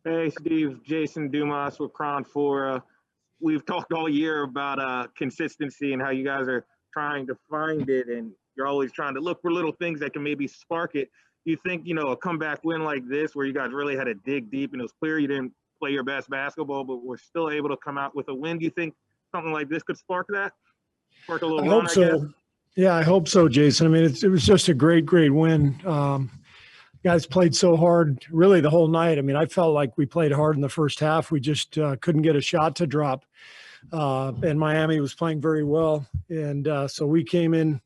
Hey, Steve, Jason Dumas with Cron 4. We've talked all year about consistency and how you guys are trying to find it, and you're always trying to look for little things that can maybe spark it. You think, a comeback win like this, where you guys really had to dig deep and it was clear you didn't play your best basketball, but we're still able to come out with a win. Do you think something like this could spark that? Spark a little I run, hope I guess? so. Yeah, I hope so, Jason. I mean, it was just a great, great win. Guys played so hard really the whole night. I mean, I felt like we played hard in the first half. We just couldn't get a shot to drop. And Miami was playing very well. And so we came in,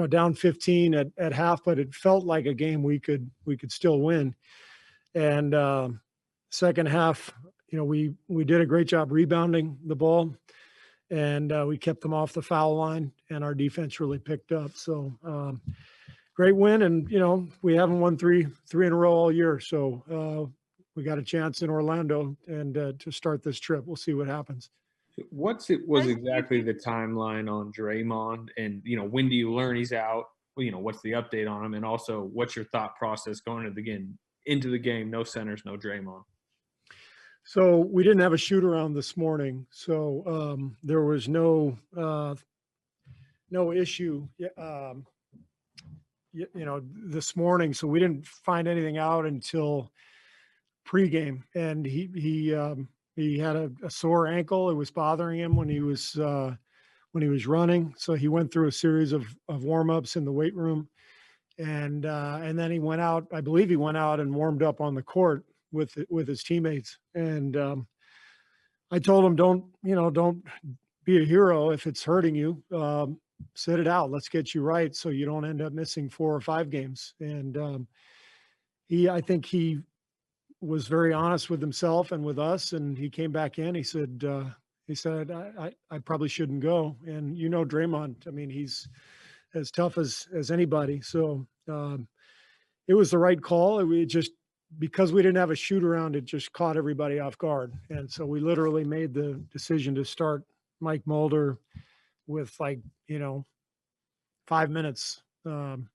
down 15 at half, but it felt like a game we could still win. And second half, we did a great job rebounding the ball, and we kept them off the foul line, and our defense really picked up. So great win, and we haven't won three in a row all year, so we got a chance in Orlando and to start this trip. We'll see what happens. Was exactly the timeline on Draymond, and when do you learn he's out? Well, what's the update on him, and also what's your thought process going into the game? No centers, no Draymond. So we didn't have a shoot around this morning, so there was no issue, this morning. So we didn't find anything out until pregame, and he had a sore ankle. It was bothering him when he was running. So he went through a series of warm-ups in the weight room, and then he went out. I believe he went out and warmed up on the court with his teammates. And I told him, don't be a hero if it's hurting you. Sit it out. Let's get you right so you don't end up missing 4 or 5 games. And I think he was very honest with himself and with us, and he came back in. He said I probably shouldn't go. And Draymond, I mean, he's as tough as anybody. So it was the right call. Because we didn't have a shoot around, it just caught everybody off guard. And so we literally made the decision to start Mike Mulder with 5 minutes on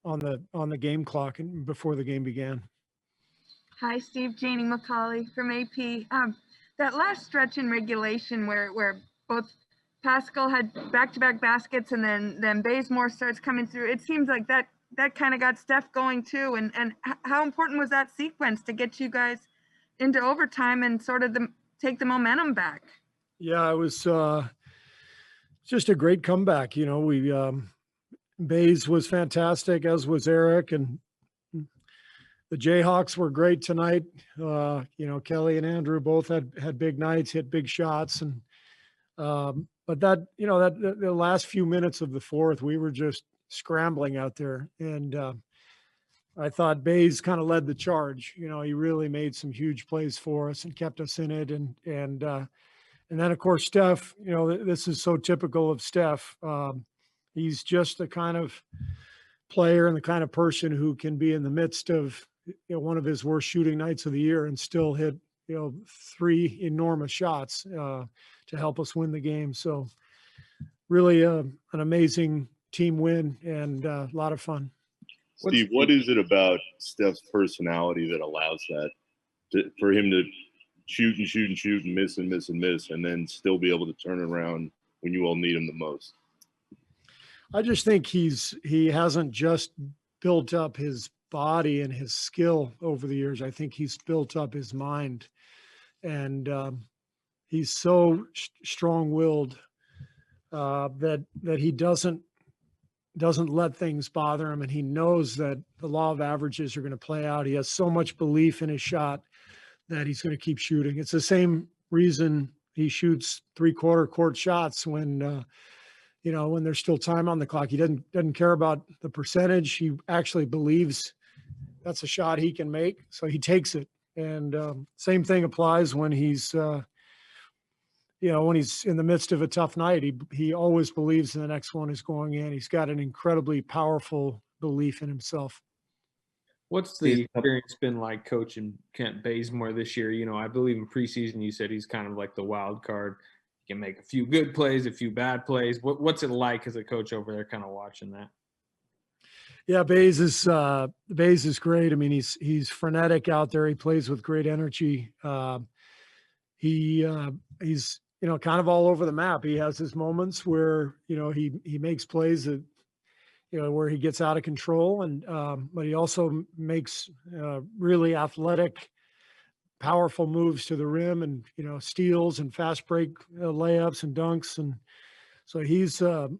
the game clock and before the game began. Hi, Steve. Janie McCauley from AP. That last stretch in regulation where both Paschall had back-to-back baskets and then Bazemore starts coming through, it seems like that kind of got Steph going too. And how important was that sequence to get you guys into overtime and sort of take the momentum back? Yeah, it was just a great comeback. We Baze was fantastic, as was Eric, and the Jayhawks were great tonight. Kelly and Andrew both had big nights, hit big shots, and but the last few minutes of the fourth, we were just scrambling out there, and I thought Baze kind of led the charge. He really made some huge plays for us and kept us in it, and then of course Steph. This is so typical of Steph. He's just the kind of player and the kind of person who can be in the midst of one of his worst shooting nights of the year and still hit 3 enormous shots to help us win the game. So really an amazing team win and a lot of fun. Steve, what is it about Steph's personality that allows that for him to shoot and shoot and shoot and miss and miss and miss and then still be able to turn around when you all need him the most? I just think he hasn't just built up his body and his skill over the years. I think he's built up his mind, and he's so strong-willed that he doesn't let things bother him, and he knows that the law of averages are going to play out. He has so much belief in his shot that he's going to keep shooting. It's the same reason he shoots 3/4 court shots when when there's still time on the clock. He doesn't care about the percentage. He actually believes that's a shot he can make, so he takes it. And same thing applies when he's when he's in the midst of a tough night. He always believes the next one is going in. He's got an incredibly powerful belief in himself. What's the experience been like coaching Kent Bazemore this year? I believe in preseason you said he's kind of like the wild card. He can make a few good plays, a few bad plays. What's it like as a coach over there kind of watching that? Yeah, Baze is great. I mean, he's frenetic out there. He plays with great energy. He's kind of all over the map. He has his moments where he makes plays that where he gets out of control, and but he also makes really athletic, powerful moves to the rim, and steals and fast break layups and dunks, and so he's the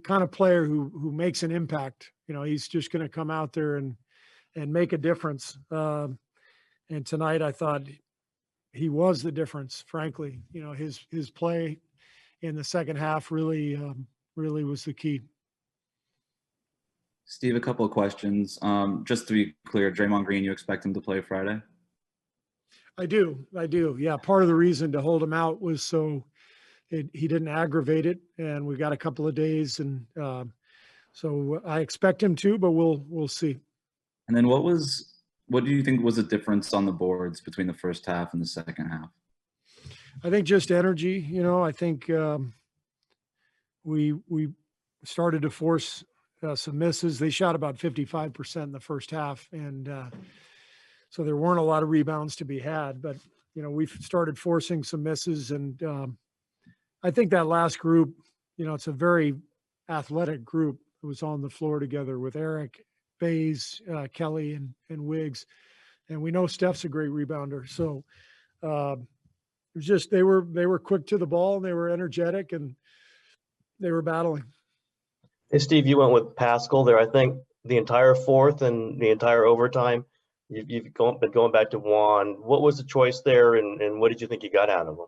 kind of player who makes an impact. He's just going to come out there and make a difference. And tonight, I thought he was the difference. Frankly, his play in the second half really was the key. Steve, a couple of questions. Just to be clear, Draymond Green, you expect him to play Friday? I do. Yeah, part of the reason to hold him out was so he didn't aggravate it, and we got a couple of days, and so I expect him to, but we'll see. And then what do you think was the difference on the boards between the first half and the second half? I think just energy. I think we started to force some misses. They shot about 55% in the first half, and so there weren't a lot of rebounds to be had. But we've started forcing some misses, and I think that last group, it's a very athletic group that was on the floor together with Eric, Baze, Kelly, and Wiggs, and we know Steph's a great rebounder. So it was just they were quick to the ball, and they were energetic, and they were battling. Hey, Steve, you went with Paschall there. I think the entire fourth and the entire overtime, you've been going back to Juan. What was the choice there, and what did you think you got out of him?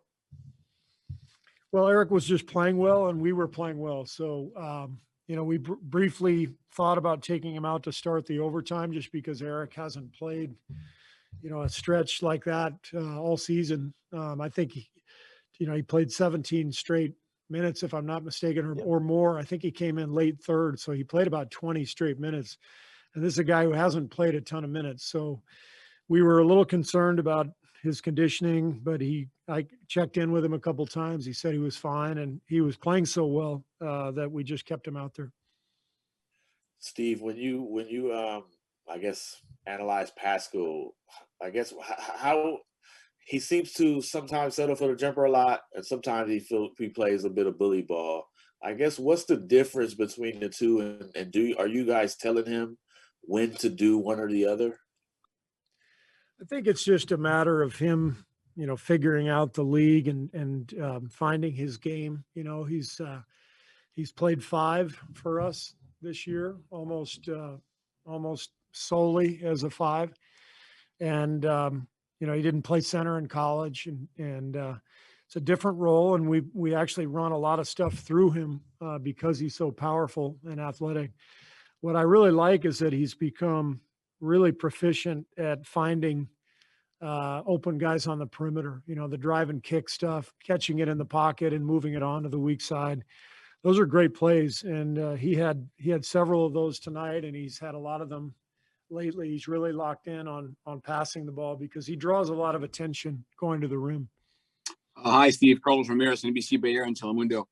Well, Eric was just playing well, and we were playing well. So, we briefly thought about taking him out to start the overtime just because Eric hasn't played, a stretch like that all season. I think, he played 17 straight minutes, if I'm not mistaken, or more. I think he came in late third, so he played about 20 straight minutes. And this is a guy who hasn't played a ton of minutes. So we were a little concerned about his conditioning, but I checked in with him a couple of times. He said he was fine, and he was playing so well that we just kept him out there. Steve, when you I guess analyze Paschall, I guess how he seems to sometimes settle for the jumper a lot, and sometimes he plays a bit of bully ball. I guess what's the difference between the two, and are you guys telling him when to do one or the other? I think it's just a matter of him, figuring out the league and finding his game. He's played 5 for us this year, almost solely as a 5, and he didn't play center in college, and it's a different role, and we actually run a lot of stuff through him because he's so powerful and athletic. What I really like is that he's become really proficient at finding open guys on the perimeter, the drive and kick stuff, catching it in the pocket and moving it onto the weak side. Those are great plays. And he had several of those tonight, and he's had a lot of them lately. He's really locked in on passing the ball because he draws a lot of attention going to the rim. Hi, Steve. Carlos Ramirez, NBC Bay Area in Telemundo.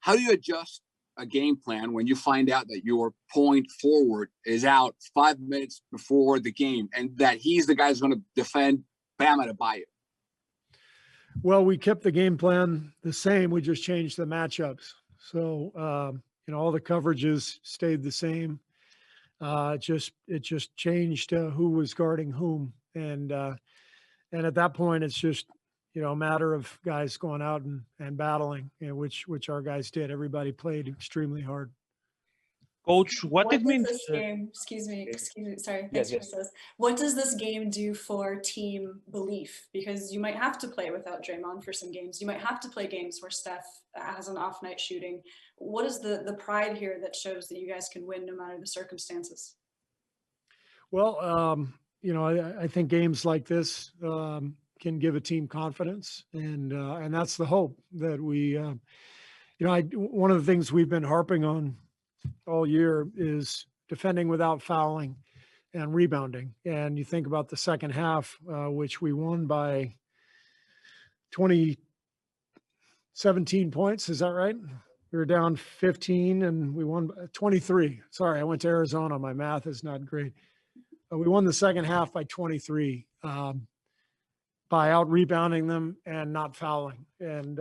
How do you adjust a game plan when you find out that your point forward is out 5 minutes before the game and that he's the guy who's going to defend Bam Adebayo? Well, we kept the game plan the same. We just changed the matchups. So, all the coverages stayed the same. It just changed who was guarding whom. And at that point, it's just, a matter of guys going out and battling, which our guys did. Everybody played extremely hard. Coach, what it means? This game, excuse me, sorry. Yes. What does this game do for team belief? Because you might have to play without Draymond for some games. You might have to play games where Steph has an off night shooting. What is the pride here that shows that you guys can win no matter the circumstances? Well, I think games like this can give a team confidence, and that's the hope that we, one of the things we've been harping on all year is defending without fouling and rebounding. And you think about the second half, which we won by 17 points. Is that right? we were down 15 and we won 23. Sorry, I went to Arizona. My math is not great. We won the second half by 23 by out rebounding them and not fouling. And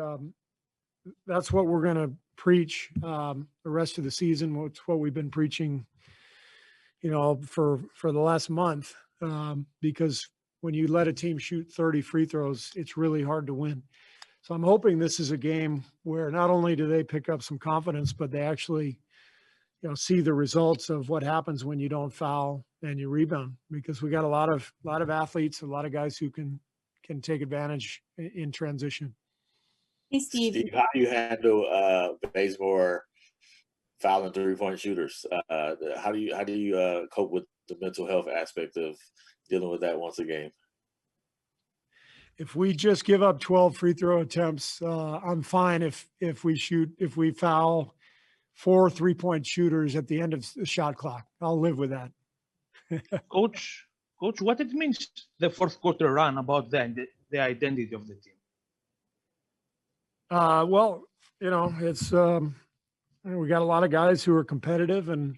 that's what we're going to preach the rest of the season. It's what we've been preaching, for the last month, because when you let a team shoot 30 free throws, it's really hard to win. So I'm hoping this is a game where not only do they pick up some confidence, but they actually, see the results of what happens when you don't foul and you rebound, because we got a lot of athletes, a lot of guys who can take advantage in transition. Hey, Steve. How do you handle Bazemore fouling 3-point shooters? How do you cope with the mental health aspect of dealing with that once a game? If we just give up 12 free throw attempts, I'm fine. If we foul 4 3-point shooters at the end of the shot clock, I'll live with that. Coach, what it means the fourth quarter run about the identity of the team? Well, it's we got a lot of guys who are competitive and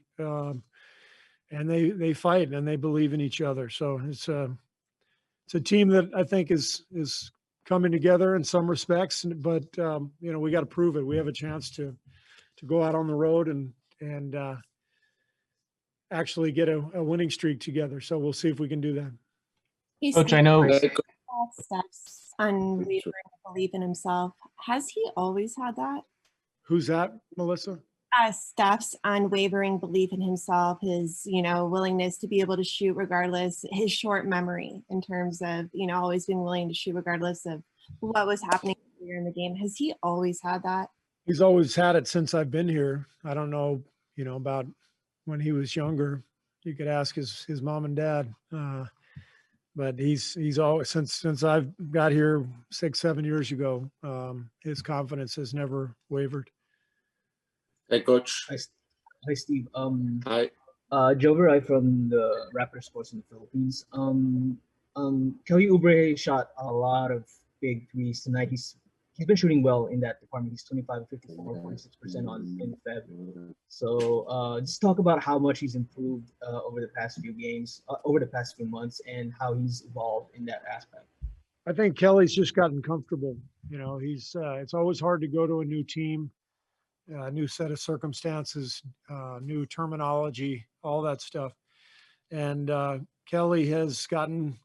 they fight and they believe in each other. So it's a team that I think is coming together in some respects, but we got to prove it. We have a chance to go out on the road and actually get a winning streak together. So we'll see if we can do that. Hey, Coach, Steve, I know Steph's unwavering belief in himself. Has he always had that? Who's that, Melissa? Steph's unwavering belief in himself, his, willingness to be able to shoot regardless, his short memory in terms of, always being willing to shoot regardless of what was happening in the game. Has he always had that? He's always had it since I've been here. I don't know, about when he was younger. You could ask his mom and dad. But he's always, since I've got here 6-7 years ago, his confidence has never wavered. Hey, Coach. Hi, Steve. Hi. Joe Verai from the Raptor Sports in the Philippines. Kelly Oubre shot a lot of big threes tonight. He's been shooting well in that department. He's 25 54.6% in Feb. So just talk about how much he's improved over the past few games, over the past few months, and how he's evolved in that aspect. I think Kelly's just gotten comfortable. He's it's always hard to go to a new team, a new set of circumstances, new terminology, all that stuff. And Kelly has gotten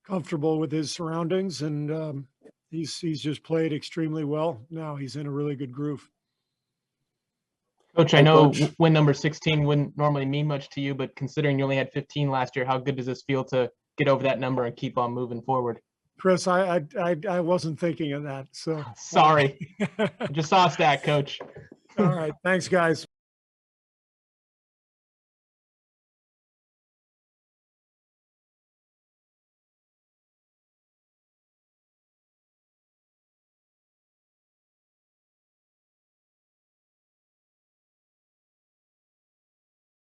comfortable with his surroundings, and he's just played extremely well. Now he's in a really good groove. Coach, I know win number 16 wouldn't normally mean much to you, but considering you only had 15 last year, how good does this feel to get over that number and keep on moving forward? Chris, I wasn't thinking of that. So sorry. Just saw a stat, Coach. All right. Thanks, guys.